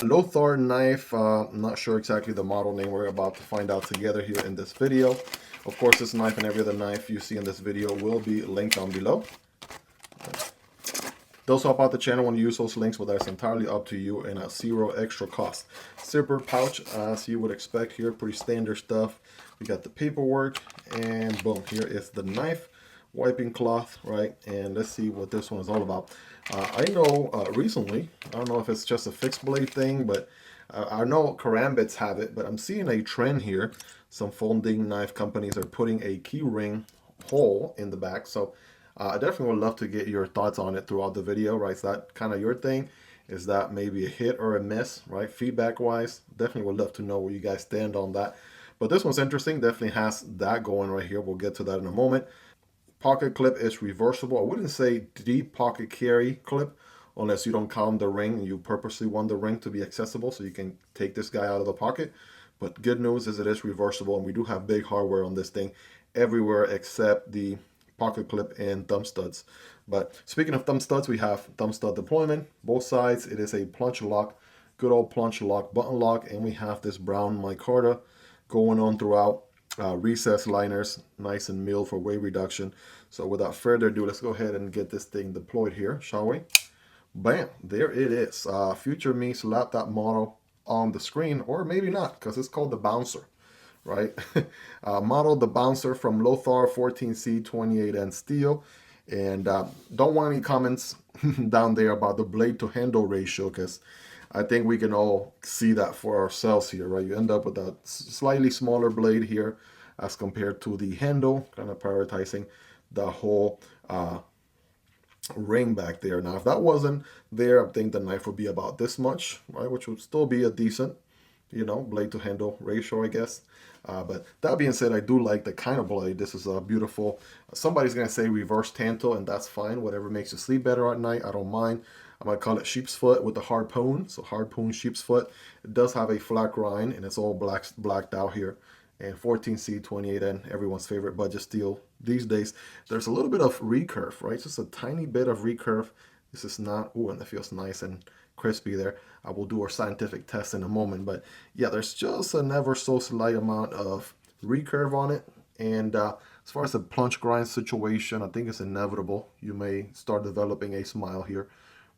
Lothar knife. I'm not sure exactly the model name. We're about to find out together here in this video. Of course, this knife and every other knife you see in this video will be linked down below. Those help out the channel when you use those links, but that's entirely up to you and at zero extra cost. Zipper pouch, as you would expect here, pretty standard stuff. We got the paperwork, and boom, here is the knife, wiping cloth, right? And let's see what this one is all about. I know recently, I don't know if it's just a fixed blade thing, but I know karambits have it, but I'm seeing a trend here. Some folding knife companies are putting a key ring hole in the back, so I definitely would love to get your thoughts on it throughout the video, right? Is that kind of your thing? Is that maybe a hit or a miss, right? Feedback-wise, definitely would love to know where you guys stand on that. But this one's interesting, definitely has that going right here. We'll get to that in a moment. Pocket clip is reversible. I wouldn't say deep pocket carry clip, unless you don't count the ring and you purposely want the ring to be accessible so you can take this guy out of the pocket. But good news is it is reversible, and we do have big hardware on this thing everywhere except the pocket clip and thumb studs. But speaking of thumb studs, we have thumb stud deployment, both sides. It is a plunge lock, good old plunge lock, button lock, and we have this brown micarta going on throughout. Recess liners, nice and milled for weight reduction. So without further ado, let's go ahead and get this thing deployed here, shall we? Bam, there it is. Future me slapped that model on the screen, or maybe not, because it's called the Bouncer, right? Model the Bouncer from Lothar 14C 28N steel. And don't want any comments down there about the blade to handle ratio, because I think we can all see that for ourselves here, right? You end up with a slightly smaller blade here as compared to the handle, kind of prioritizing the whole ring back there. Now, if that wasn't there, I think the knife would be about this much, right? Which would still be a decent, you know, blade to handle ratio, I guess. But that being said, I do like the kind of blade. This is a beautiful, somebody's going to say reverse tanto, and that's fine. Whatever makes you sleep better at night, I don't mind. I might call it sheep's foot with the harpoon. So harpoon sheep's foot. It does have a flat grind, and it's all blacked out here. And 14C 28N, everyone's favorite budget steel these days. There's a little bit of recurve, right? Just a tiny bit of recurve. This is not, ooh, and it feels nice and crispy there. I will do our scientific test in a moment, but yeah, there's just an ever so slight amount of recurve on it. And as far as the plunge grind situation, I think it's inevitable. You may start developing a smile here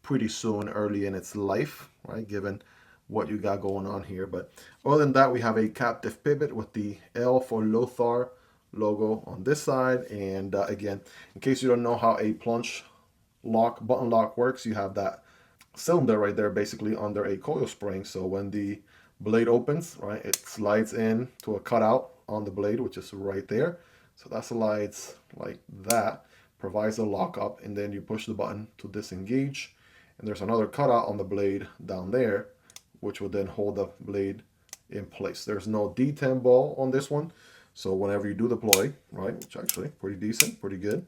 pretty soon, early in its life, right? Given what you got going on here. But other than that, we have a captive pivot with the L for Lothar logo on this side. And again, in case you don't know how a plunge lock, button lock works, you have that cylinder right there basically under a coil spring. So when the blade opens, right, it slides in to a cutout on the blade, which is right there. So that slides like that, provides a lock up, and then you push the button to disengage. And there's another cutout on the blade down there, which will then hold the blade in place. There's no detent ball on this one. So whenever you do deploy, right, which actually pretty decent, pretty good.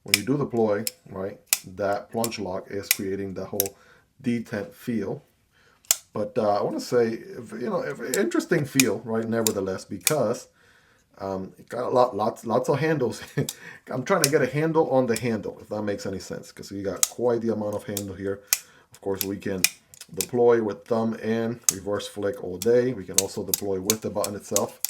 When you do deploy, right, that plunge lock is creating the whole detent feel. But I want to say, you know, interesting feel, right, nevertheless, because it got lots of handles. I'm trying to get a handle on the handle, if that makes any sense, because you got quite the amount of handle here. Of course, we can deploy with thumb and reverse flick all day. We can also deploy with the button itself.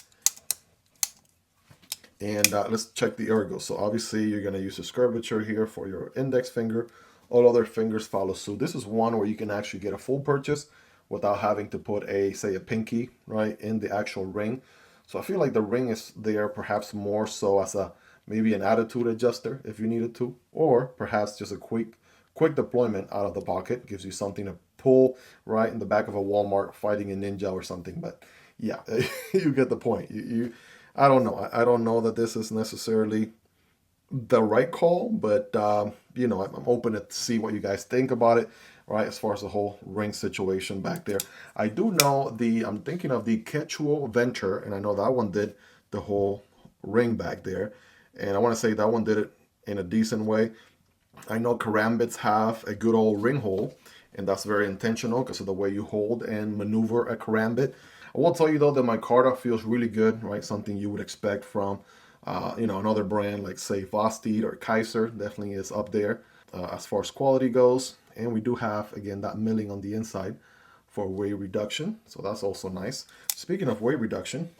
And let's check the ergo. So obviously you're going to use this curvature here for your index finger. All other fingers follow suit. This is one where you can actually get a full purchase without having to put a, say, a pinky, right, in the actual ring. So I feel like the ring is there perhaps more so as a maybe an attitude adjuster if you needed to, or perhaps just a quick deployment out of the pocket. Gives you something to pull right in the back of a Walmart fighting a ninja or something. But yeah, you get the point. I don't know. I don't know that this is necessarily the right call, but you know, I'm open to see what you guys think about it, right? As far as the whole ring situation back there, I do know I'm thinking of the Quechua Venture, and I know that one did the whole ring back there, and I want to say that one did it in a decent way. I know karambits have a good old ring hole, and that's very intentional because of the way you hold and maneuver a karambit. I will tell you though that Micarta feels really good, right? Something you would expect from, you know, another brand like say Vosteed or Kizer. Definitely is up there as far as quality goes. And we do have, again, that milling on the inside for weight reduction. So that's also nice. Speaking of weight reduction,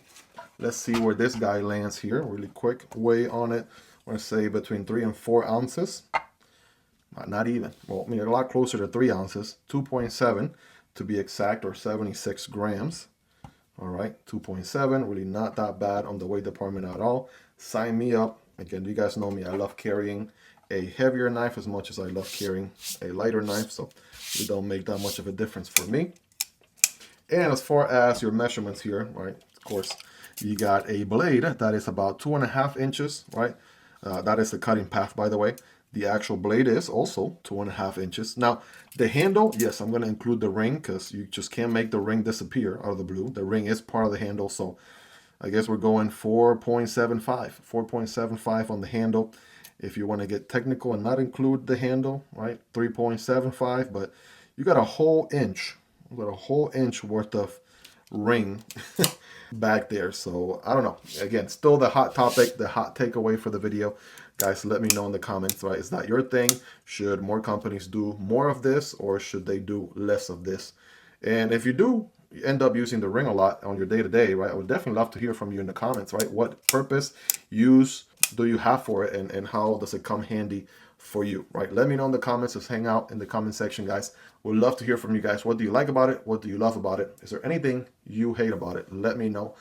let's see where this guy lands here. Really quick weigh on it. I want to say between 3 and 4 ounces. Not even. Well, I mean, a lot closer to 3 ounces. 2.7 to be exact, or 76 grams. All right, 2.7, really not that bad on the weight department at all. Sign me up. Again, you guys know me. I love carrying a heavier knife as much as I love carrying a lighter knife. So it don't make that much of a difference for me. And as far as your measurements here, right, of course, you got a blade that is about 2.5 inches, right? That is the cutting path, by the way. The actual blade is also 2.5 inches. Now, the handle, yes, I'm going to include the ring because you just can't make the ring disappear out of the blue. The ring is part of the handle, so I guess we're going 4.75 on the handle. If you want to get technical and not include the handle, right, 3.75, but you got a whole inch, worth of ring back there. So I don't know. Again, still the hot topic, the hot takeaway for the video. Guys, let me know in the comments, right? Is that your thing? Should more companies do more of this, or should they do less of this? And if you do end up using the ring a lot on your day-to-day, right, I would definitely love to hear from you in the comments, right? What purpose, use do you have for it, and how does it come handy for you, right? Let me know in the comments. Just hang out in the comment section, guys. Would love to hear from you guys. What do you like about it? What do you love about it? Is there anything you hate about it? Let me know.